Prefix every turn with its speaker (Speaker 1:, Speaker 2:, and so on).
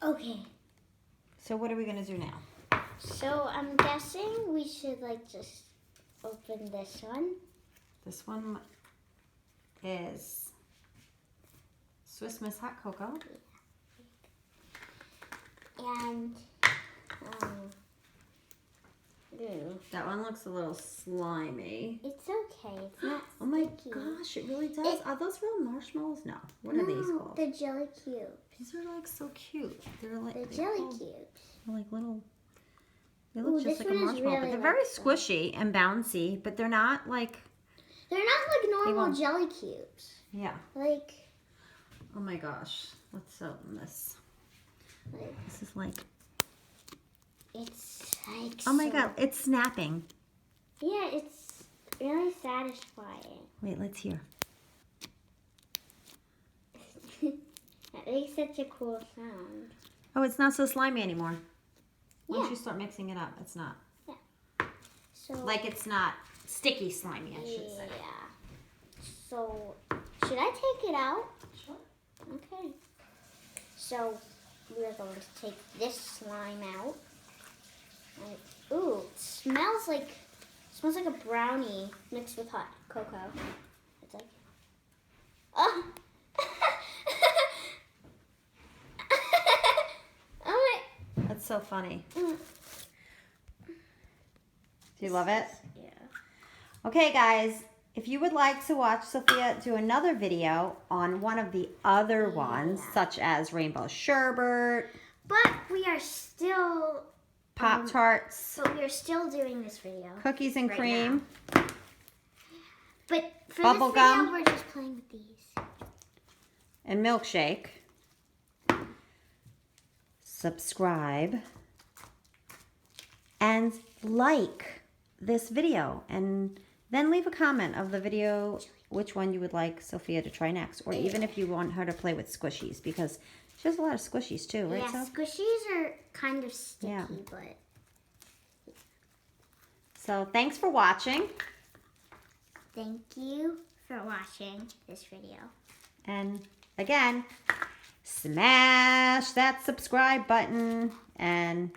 Speaker 1: Okay.
Speaker 2: So what are we gonna do now?
Speaker 1: So I'm guessing we should like just open this one.
Speaker 2: This one is Swiss Miss Hot Cocoa.
Speaker 1: And
Speaker 2: That one looks a little slimy.
Speaker 1: it's okay. It's not
Speaker 2: Oh my
Speaker 1: sticky.
Speaker 2: gosh, it really does. Are those real marshmallows? No. What are these called?
Speaker 1: The jelly cubes.
Speaker 2: These are like so cute. They're like
Speaker 1: The jelly cubes.
Speaker 2: They're like little. They look just
Speaker 1: this
Speaker 2: like a
Speaker 1: one is
Speaker 2: marshmallow, but
Speaker 1: really
Speaker 2: they're very
Speaker 1: like them.
Speaker 2: squishy and bouncy. But they're not like.
Speaker 1: They're not like normal
Speaker 2: won't-
Speaker 1: jelly cubes.
Speaker 2: Yeah.
Speaker 1: Like.
Speaker 2: Oh my gosh. Let's open this. This is like.
Speaker 1: It's like.
Speaker 2: Oh my god! It's snapping.
Speaker 1: Yeah, it's really satisfying.
Speaker 2: Wait, let's hear.
Speaker 1: That makes such a cool sound.
Speaker 2: Oh, it's not so slimy anymore. Once
Speaker 1: Yeah.
Speaker 2: you start mixing it up, it's not.
Speaker 1: So.
Speaker 2: Like it's not sticky slimy, I should say.
Speaker 1: Yeah. So, should I take it out?
Speaker 2: Sure.
Speaker 1: Okay. So, we're going to take this slime out. And, ooh, it smells like a brownie mixed with hot cocoa. It's like, oh. Oh my.
Speaker 2: That's so funny. Do you love it?
Speaker 1: Yeah.
Speaker 2: Okay, guys. If you would like to watch Sophia do another video on one of the other ones, such as Rainbow Sherbet,
Speaker 1: But we are still
Speaker 2: Pop-Tarts,
Speaker 1: But we are still doing this video.
Speaker 2: Cookies and
Speaker 1: right
Speaker 2: Cream,
Speaker 1: But for
Speaker 2: Bubble
Speaker 1: this video,
Speaker 2: gum.
Speaker 1: we're just playing with these.
Speaker 2: and Milkshake, subscribe, and like this video. And then leave a comment of the video, which one you would like Sophia to try next. Or even if you want her to play with squishies, because she has a lot of squishies too, right?
Speaker 1: Yeah,
Speaker 2: So?
Speaker 1: squishies are kind of sticky,
Speaker 2: Yeah.
Speaker 1: but...
Speaker 2: So thanks for watching.
Speaker 1: Thank you for watching this video.
Speaker 2: And again, smash that subscribe button and